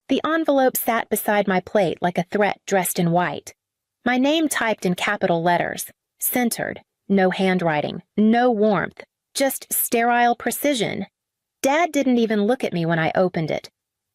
The envelope sat beside my plate like a threat dressed in white. My name typed in capital letters, centered, no handwriting, no warmth, just sterile precision. Dad didn't even look at me when I opened it.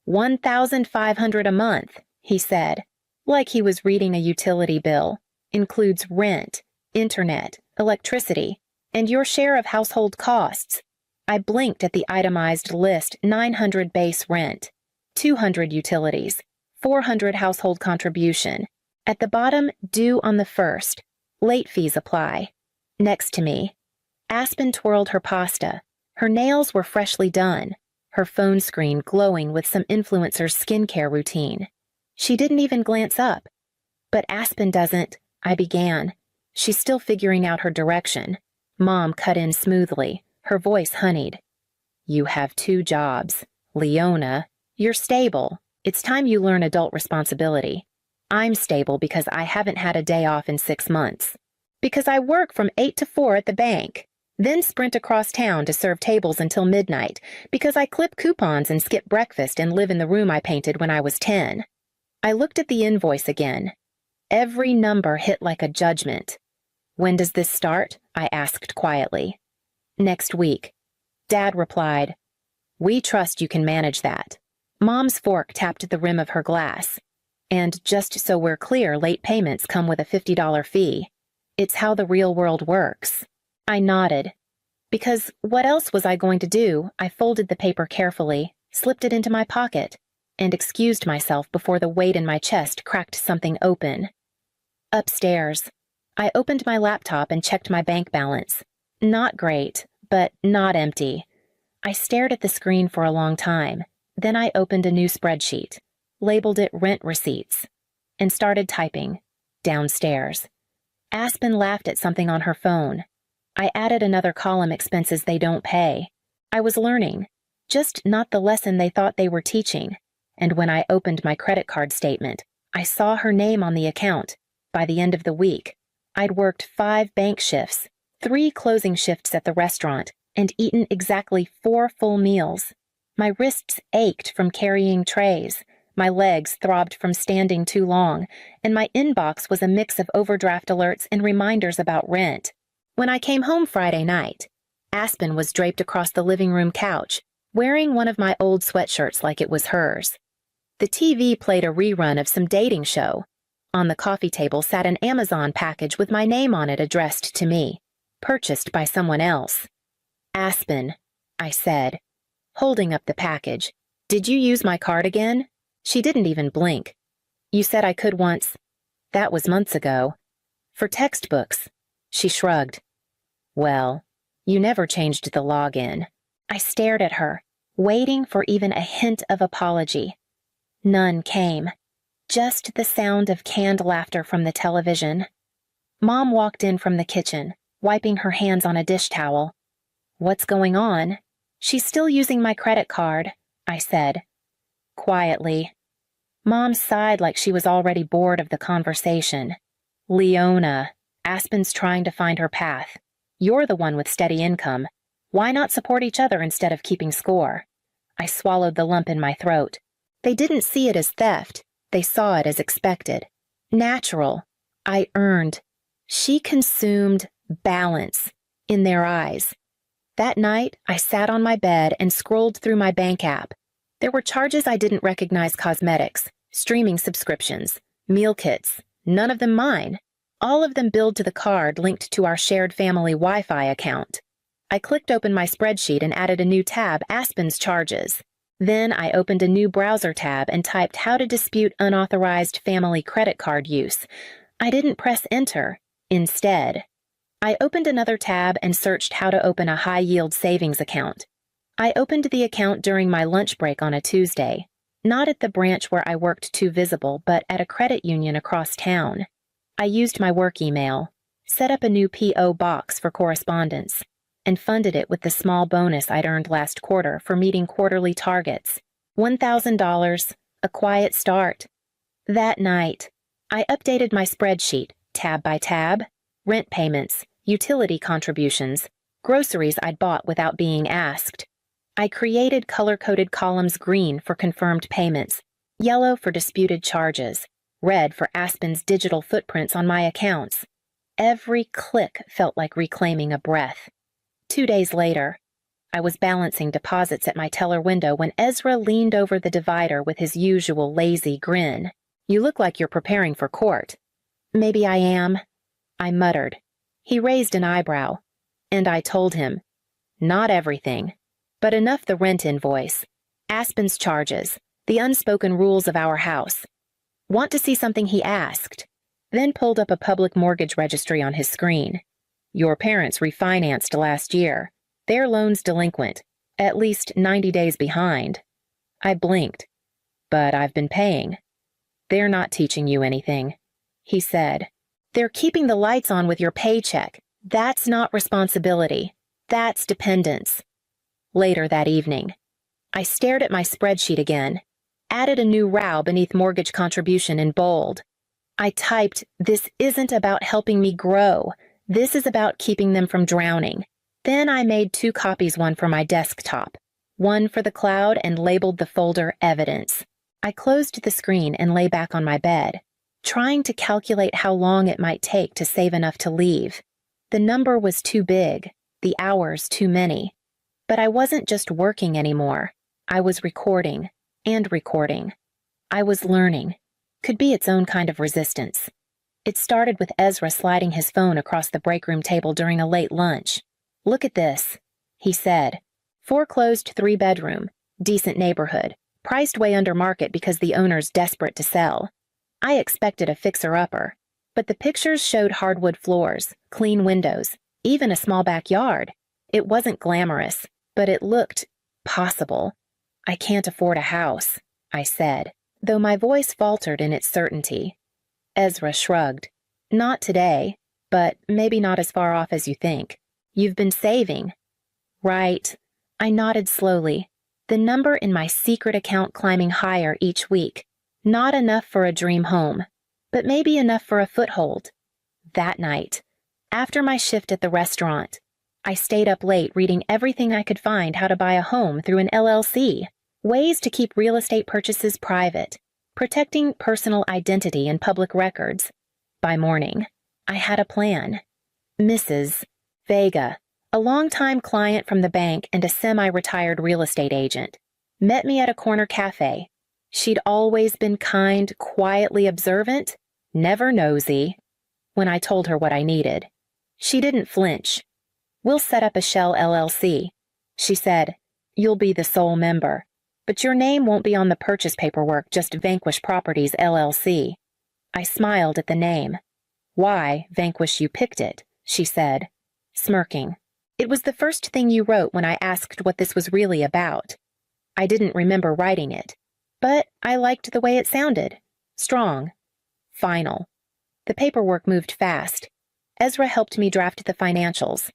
$1,500 a month, he said, like he was reading a utility bill. Includes rent, internet, electricity, and your share of household costs. I blinked at the itemized list: $900 base rent, $200 utilities, $400 household contribution. At the bottom, due on the 1st. Late fees apply. Next to me, Aspen twirled her pasta. Her nails were freshly done, her phone screen glowing with some influencer's skincare routine. She didn't even glance up. But Aspen doesn't, I began. She's still figuring out her direction. Mom cut in smoothly, her voice honeyed. You have 2 jobs. Leona, you're stable. It's time you learn adult responsibility. I'm stable because I haven't had a day off in 6 months. Because I work from 8 to 4 at the bank, then sprint across town to serve tables until midnight, because I clip coupons and skip breakfast and live in the room I painted when I was 10. I looked at the invoice again. Every number hit like a judgment. When does this start? I asked quietly. Next week. Dad replied, We trust you can manage that. Mom's fork tapped the rim of her glass. And just so we're clear, late payments come with a $50 fee. It's how the real world works. I nodded. Because what else was I going to do? I folded the paper carefully, slipped it into my pocket, and excused myself before the weight in my chest cracked something open. Upstairs. I opened my laptop and checked my bank balance. Not great, but not empty. I stared at the screen for a long time. Then I opened a new spreadsheet, labeled it rent receipts, and started typing. Downstairs. Aspen laughed at something on her phone. I added another column: expenses they don't pay. I was learning, just not the lesson they thought they were teaching. And when I opened my credit card statement, I saw her name on the account. By the end of the week, I'd worked 5 bank shifts, 3 closing shifts at the restaurant, and eaten exactly 4 full meals. My wrists ached from carrying trays, my legs throbbed from standing too long, and my inbox was a mix of overdraft alerts and reminders about rent. When I came home Friday night, Aspen was draped across the living room couch, wearing one of my old sweatshirts like it was hers. The TV played a rerun of some dating show. On the coffee table sat an Amazon package with my name on it addressed to me, purchased by someone else. Aspen, I said, holding up the package. Did you use my card again? She didn't even blink. You said I could once. That was months ago. For textbooks. She shrugged. Well, you never changed the login. I stared at her, waiting for even a hint of apology. None came. Just the sound of canned laughter from the television. Mom walked in from the kitchen, wiping her hands on a dish towel. What's going on? She's still using my credit card, I said. Quietly. Mom sighed like she was already bored of the conversation. Leona, Aspen's trying to find her path. You're the one with steady income. Why not support each other instead of keeping score? I swallowed the lump in my throat. They didn't see it as theft. They saw it as expected. Natural. I earned. She consumed balance in their eyes. That night, I sat on my bed and scrolled through my bank app. There were charges I didn't recognize: cosmetics, streaming subscriptions, meal kits, none of them mine. All of them billed to the card linked to our shared family Wi-Fi account. I clicked open my spreadsheet and added a new tab: Aspen's charges. Then I opened a new browser tab and typed how to dispute unauthorized family credit card use. I didn't press enter. Instead, I opened another tab and searched how to open a high-yield savings account. I opened the account during my lunch break on a Tuesday, not at the branch where I worked too visible, but at a credit union across town. I used my work email, set up a new P.O. box for correspondence, and funded it with the small bonus I'd earned last quarter for meeting quarterly targets. $1,000, a quiet start. That night, I updated my spreadsheet, tab by tab: rent payments, utility contributions, groceries I'd bought without being asked. I created color-coded columns: green for confirmed payments, Yellow for disputed charges, red for Aspen's digital footprints on my accounts. Every click felt like reclaiming a breath. 2 days later, I was balancing deposits at my teller window when Ezra leaned over the divider with his usual lazy grin. "You look like you're preparing for court." "Maybe I am," I muttered. He raised an eyebrow, and I told him, "Not everything, but enough the rent invoice, Aspen's charges, the unspoken rules of our house." "Want to see something?" he asked, then pulled up a public mortgage registry on his screen. "Your parents refinanced last year. Their loan's delinquent, at least 90 days behind." I blinked. "But I've been paying." "They're not teaching you anything," he said. "They're keeping the lights on with your paycheck. That's not responsibility. That's dependence." Later that evening, I stared at my spreadsheet again, added a new row beneath mortgage contribution in bold. I typed, "This isn't about helping me grow. This is about keeping them from drowning." Then I made 2 copies, one for my desktop, one for the cloud, and labeled the folder Evidence. I closed the screen and lay back on my bed, trying to calculate how long it might take to save enough to leave. The number was too big, the hours too many. But I wasn't just working anymore. I was recording and recording. I was learning. Could be its own kind of resistance. It started with Ezra sliding his phone across the break room table during a late lunch. "Look at this," he said. "Foreclosed 3-bedroom, decent neighborhood, priced way under market because the owner's desperate to sell." I expected a fixer-upper, but the pictures showed hardwood floors, clean windows, even a small backyard. It wasn't glamorous, but it looked possible. "I can't afford a house," I said, though my voice faltered in its certainty. Ezra shrugged. "Not today, but maybe not as far off as you think. You've been saving." "Right." I nodded slowly, the number in my secret account climbing higher each week. Not enough for a dream home, but maybe enough for a foothold. That night, after my shift at the restaurant, I stayed up late reading everything I could find how to buy a home through an LLC, ways to keep real estate purchases private, protecting personal identity and public records. By morning, I had a plan. Mrs. Vega, a longtime client from the bank and a semi-retired real estate agent, met me at a corner cafe. She'd always been kind, quietly observant, never nosy. When I told her what I needed, she didn't flinch. "We'll set up a shell LLC," she said. "You'll be the sole member, but your name won't be on the purchase paperwork, just Vanquish Properties LLC." I smiled at the name. "Why, Vanquish, you picked it," she said, smirking. "It was the first thing you wrote when I asked what this was really about." I didn't remember writing it, but I liked the way it sounded. Strong. Final. The paperwork moved fast. Ezra helped me draft the financials.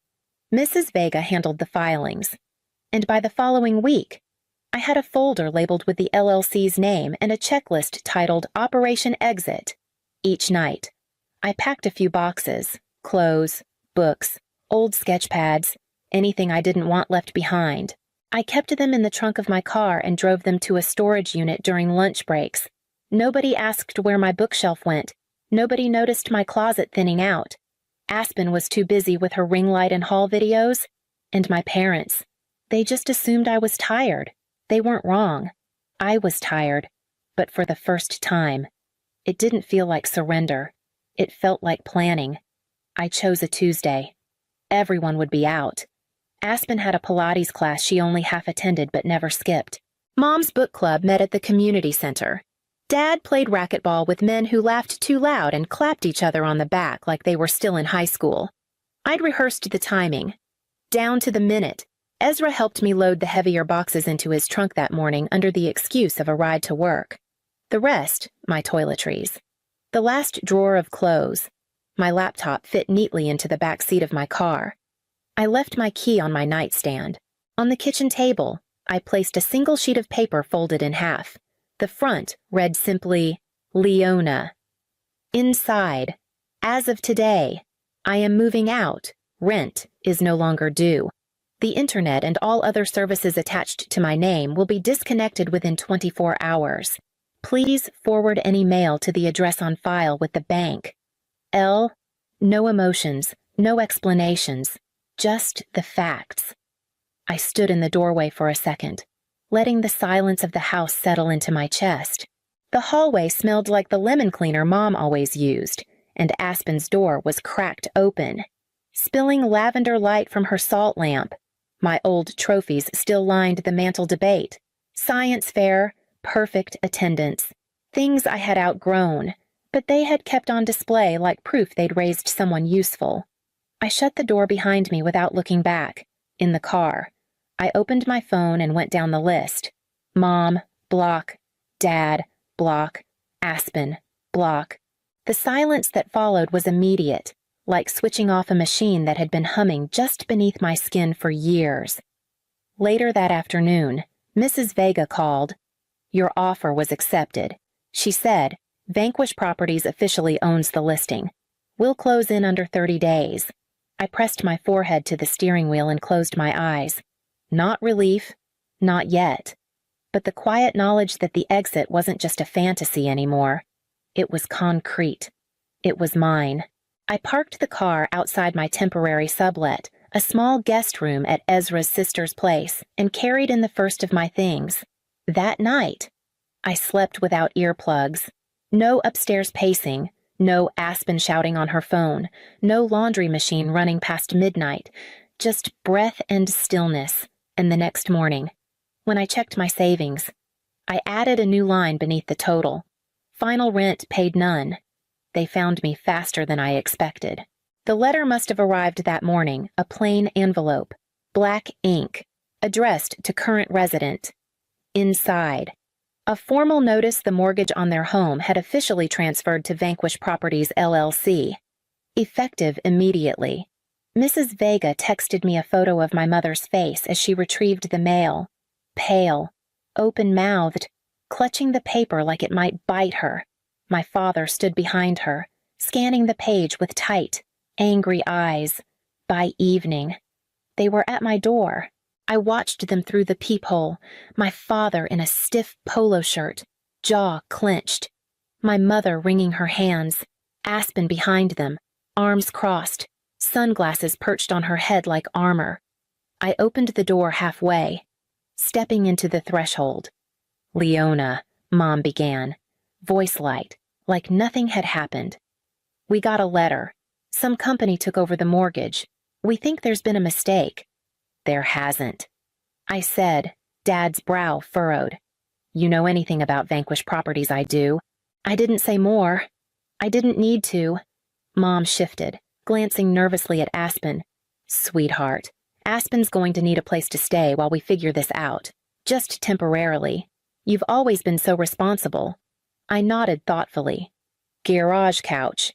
Mrs. Vega handled the filings. And by the following week, I had a folder labeled with the LLC's name and a checklist titled Operation Exit. Each night, I packed a few boxes, clothes, books, old sketch pads, anything I didn't want left behind. I kept them in the trunk of my car and drove them to a storage unit during lunch breaks. Nobody asked where my bookshelf went. Nobody noticed my closet thinning out. Aspen was too busy with her ring light and haul videos. And my parents. They just assumed I was tired. They weren't wrong. I was tired, but for the first time. It didn't feel like surrender. It felt like planning. I chose a Tuesday. Everyone would be out. Aspen had a Pilates class she only half attended but never skipped. Mom's book club met at the community center. Dad played racquetball with men who laughed too loud and clapped each other on the back like they were still in high school. I'd rehearsed the timing. Down to the minute. Ezra helped me load the heavier boxes into his trunk that morning under the excuse of a ride to work. The rest, my toiletries. The last drawer of clothes. My laptop fit neatly into the back seat of my car. I left my key on my nightstand. On the kitchen table, I placed a single sheet of paper folded in half. The front read simply, Leona. Inside, as of today, I am moving out. Rent is no longer due. The internet and all other services attached to my name will be disconnected within 24 hours. Please forward any mail to the address on file with the bank. L. No emotions, no explanations, just the facts. I stood in the doorway for a second, letting the silence of the house settle into my chest. The hallway smelled like the lemon cleaner Mom always used, and Aspen's door was cracked open, spilling lavender light from her salt lamp. My old trophies still lined the mantel debate. Science fair, perfect attendance, things I had outgrown, but they had kept on display like proof they'd raised someone useful. I shut the door behind me without looking back. In the car, I opened my phone and went down the list. Mom, block. Dad, block. Aspen, block. The silence that followed was immediate, like switching off a machine that had been humming just beneath my skin for years. Later that afternoon, Mrs. Vega called. Your offer was accepted. She said, Vanquish Properties officially owns the listing. We'll close in under 30 days. I pressed my forehead to the steering wheel and closed my eyes. Not relief, not yet. But the quiet knowledge that the exit wasn't just a fantasy anymore. It was concrete. It was mine. I parked the car outside my temporary sublet, a small guest room at Ezra's sister's place, and carried in the first of my things. That night, I slept without earplugs. No upstairs pacing, no Aspen shouting on her phone, no laundry machine running past midnight, just breath and stillness. And the next morning, when I checked my savings, I added a new line beneath the total. Final rent paid none. They found me faster than I expected. The letter must have arrived that morning, a plain envelope, black ink, addressed to current resident. Inside, a formal notice the mortgage on their home had officially transferred to Vanquish Properties LLC. Effective immediately. Mrs. Vega texted me a photo of my mother's face as she retrieved the mail. Pale, open-mouthed, clutching the paper like it might bite her. My father stood behind her, scanning the page with tight, angry eyes. By evening, they were at my door. I watched them through the peephole, my father in a stiff polo shirt, jaw clenched. My mother wringing her hands, Aspen behind them, arms crossed, sunglasses perched on her head like armor. I opened the door halfway, stepping into the threshold. Leona, Mom began, voice light, like nothing had happened. We got a letter. Some company took over the mortgage. We think there's been a mistake. There hasn't. I said, Dad's brow furrowed. You know anything about Vanquish Properties, I do. I didn't say more. I didn't need to. Mom shifted, glancing nervously at Aspen. Sweetheart, Aspen's going to need a place to stay while we figure this out. Just temporarily. You've always been so responsible. I nodded thoughtfully. Garage couch.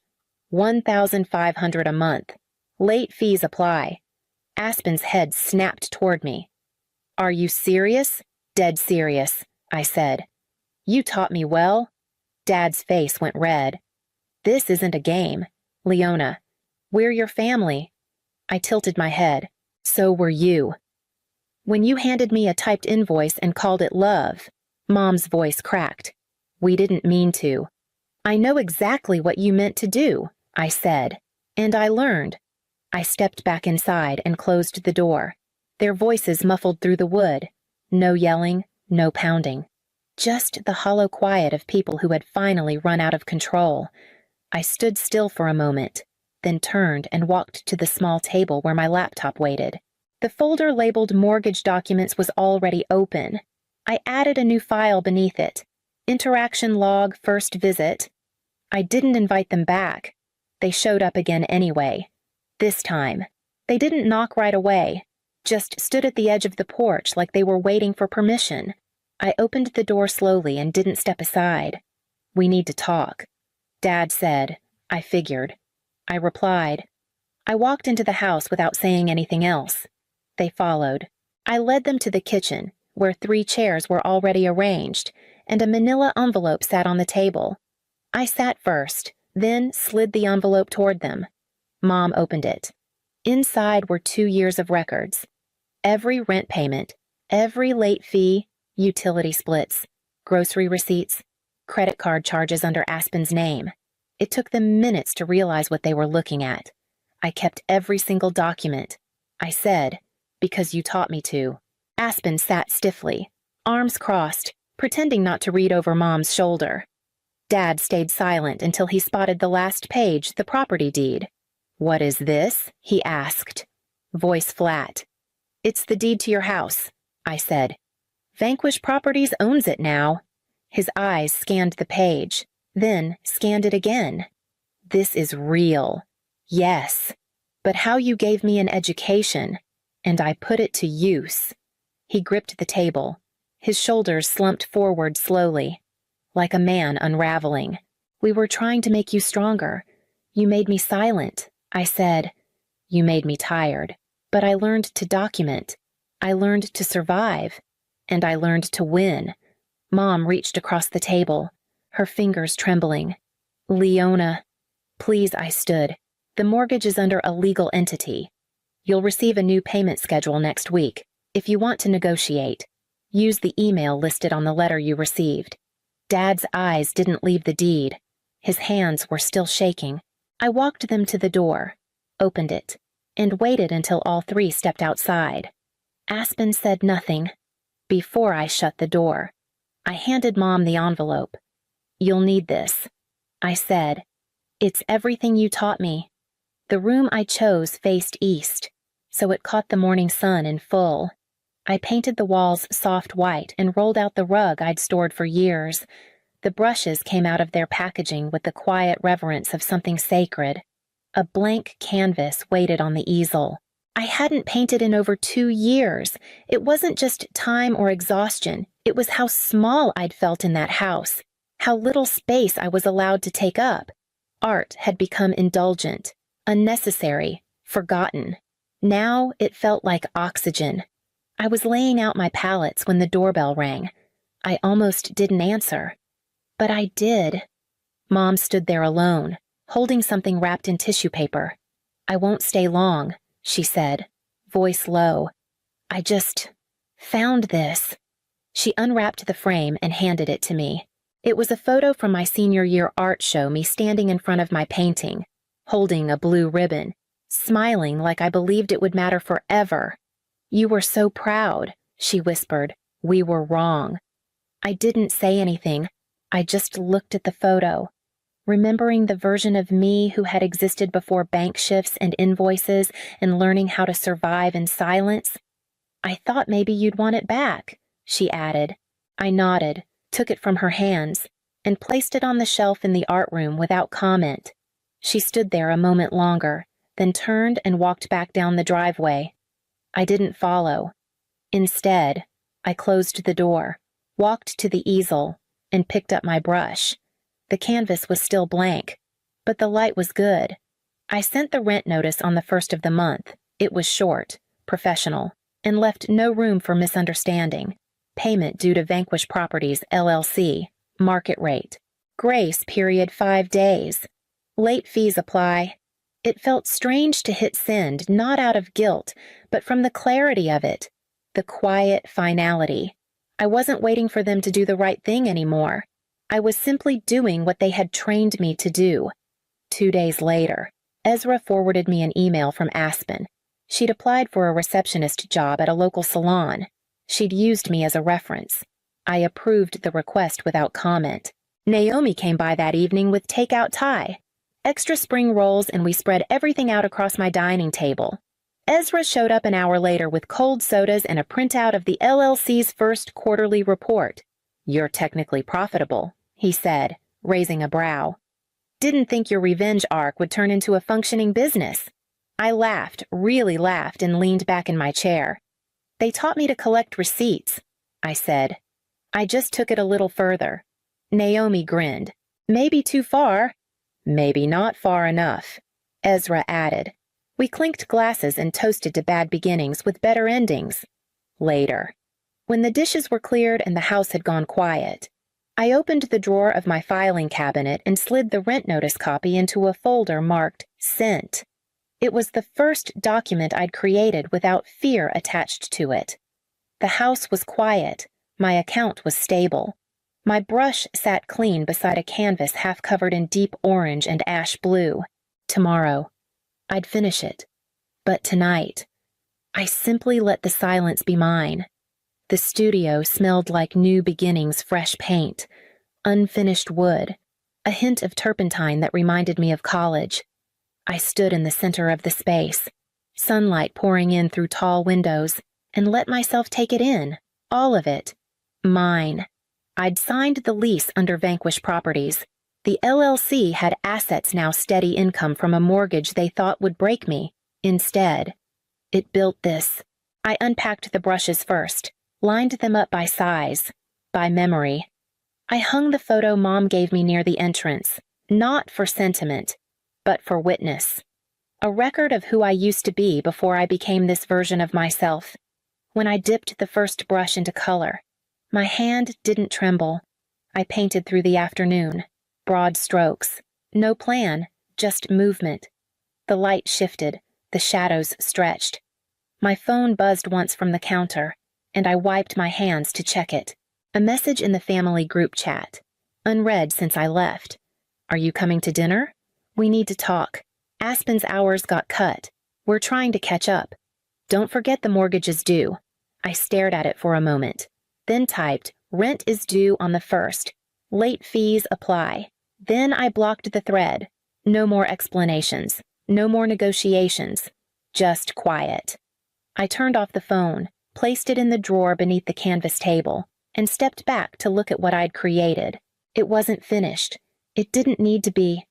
$1,500 a month. Late fees apply. Aspen's head snapped toward me. Are you serious? Dead serious, I said. You taught me well. Dad's face went red. This isn't a game. Leona, we're your family. I tilted my head. So were you. When you handed me a typed invoice and called it love, Mom's voice cracked. We didn't mean to. I know exactly what you meant to do, I said, and I learned. I stepped back inside and closed the door. Their voices muffled through the wood. No yelling, no pounding. Just the hollow quiet of people who had finally run out of control. I stood still for a moment, then turned and walked to the small table where my laptop waited. The folder labeled mortgage documents was already open. I added a new file beneath it. Interaction log first visit. I didn't invite them back. They showed up again anyway. This time, they didn't knock right away, just stood at the edge of the porch like they were waiting for permission. I opened the door slowly and didn't step aside. We need to talk. Dad said. I figured. I replied. I walked into the house without saying anything else. They followed. I led them to the kitchen, where 3 chairs were already arranged, and a manila envelope sat on the table. I sat first, then slid the envelope toward them. Mom opened it. Inside were 2 years of records. Every rent payment, every late fee, utility splits, grocery receipts, Credit card charges under Aspen's name. It took them minutes to realize what they were looking at. I kept every single document. I said, "Because you taught me to." Aspen sat stiffly, arms crossed, pretending not to read over Mom's shoulder. Dad stayed silent until he spotted the last page, the property deed. "What is this?" he asked, voice flat. "It's the deed to your house," I said. "Vanquish Properties owns it now." His eyes scanned the page, then scanned it again. "This is real." "Yes, but how you gave me an education, and I put it to use." He gripped the table. His shoulders slumped forward slowly, like a man unraveling. "We were trying to make you stronger. You made me silent," I said. "You made me tired, but I learned to document. I learned to survive, and I learned to win." Mom reached across the table, her fingers trembling. "Leona." "Please," I stood. "The mortgage is under a legal entity. You'll receive a new payment schedule next week. If you want to negotiate, use the email listed on the letter you received." Dad's eyes didn't leave the deed. His hands were still shaking. I walked them to the door, opened it, and waited until all three stepped outside. Aspen said nothing. Before I shut the door, I handed Mom the envelope. "You'll need this," I said. "It's everything you taught me." The room I chose faced east, so it caught the morning sun in full. I painted the walls soft white and rolled out the rug I'd stored for years. The brushes came out of their packaging with the quiet reverence of something sacred. A blank canvas waited on the easel. I hadn't painted in over 2 years. It wasn't just time or exhaustion. It was how small I'd felt in that house, how little space I was allowed to take up. Art had become indulgent, unnecessary, forgotten. Now it felt like oxygen. I was laying out my palettes when the doorbell rang. I almost didn't answer. But I did. Mom stood there alone, holding something wrapped in tissue paper. "I won't stay long," she said, voice low. "I just found this." She unwrapped the frame and handed it to me. It was a photo from my senior year art show, me standing in front of my painting, holding a blue ribbon, smiling like I believed it would matter forever. "You were so proud," she whispered. "We were wrong." I didn't say anything. I just looked at the photo, remembering the version of me who had existed before bank shifts and invoices and learning how to survive in silence. "I thought maybe you'd want it back," she added. I nodded, took it from her hands, and placed it on the shelf in the art room without comment. She stood there a moment longer, then turned and walked back down the driveway. I didn't follow. Instead, I closed the door, walked to the easel, and picked up my brush. The canvas was still blank, but the light was good. I sent the rent notice on the 1st of the month. It was short, professional, and left no room for misunderstanding. Payment due to Vanquish Properties, LLC, market rate. Grace period 5 days. Late fees apply. It felt strange to hit send, not out of guilt, but from the clarity of it, the quiet finality. I wasn't waiting for them to do the right thing anymore. I was simply doing what they had trained me to do. 2 days later, Ezra forwarded me an email from Aspen. She'd applied for a receptionist job at a local salon. She'd used me as a reference. I approved the request without comment. Naomi came by that evening with takeout Thai, extra spring rolls, and we spread everything out across my dining table. Ezra showed up an hour later with cold sodas and a printout of the LLC's first quarterly report. "You're technically profitable," he said, raising a brow. "Didn't think your revenge arc would turn into a functioning business." I laughed, really laughed, and leaned back in my chair. "They taught me to collect receipts," I said. "I just took it a little further." Naomi grinned. "Maybe too far." "Maybe not far enough," Ezra added. We clinked glasses and toasted to bad beginnings with better endings. Later, when the dishes were cleared and the house had gone quiet, I opened the drawer of my filing cabinet and slid the rent notice copy into a folder marked Sent. It was the first document I'd created without fear attached to it. The house was quiet. My account was stable. My brush sat clean beside a canvas half covered in deep orange and ash blue. Tomorrow, I'd finish it. But tonight, I simply let the silence be mine. The studio smelled like new beginnings, fresh paint, unfinished wood, a hint of turpentine that reminded me of college. I stood in the center of the space, sunlight pouring in through tall windows, and let myself take it in, all of it. Mine. I'd signed the lease under Vanquish Properties. The LLC had assets now, steady income from a mortgage they thought would break me. Instead, it built this. I unpacked the brushes first, lined them up by size, by memory. I hung the photo Mom gave me near the entrance, not for sentiment, but for witness. A record of who I used to be before I became this version of myself. When I dipped the first brush into color, my hand didn't tremble. I painted through the afternoon, broad strokes, no plan, just movement. The light shifted, the shadows stretched. My phone buzzed once from the counter, and I wiped my hands to check it. A message in the family group chat, unread since I left. Are you coming to dinner? We need to talk. Aspen's hours got cut. We're trying to catch up. Don't forget the mortgage is due. I stared at it for a moment, then typed, rent is due on the 1st. Late fees apply. Then I blocked the thread. No more explanations. No more negotiations. Just quiet. I turned off the phone, placed it in the drawer beneath the canvas table, and stepped back to look at what I'd created. It wasn't finished. It didn't need to be.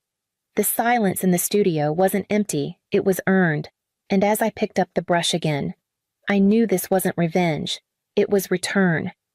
The silence in the studio wasn't empty, it was earned. And as I picked up the brush again, I knew this wasn't revenge. It was return.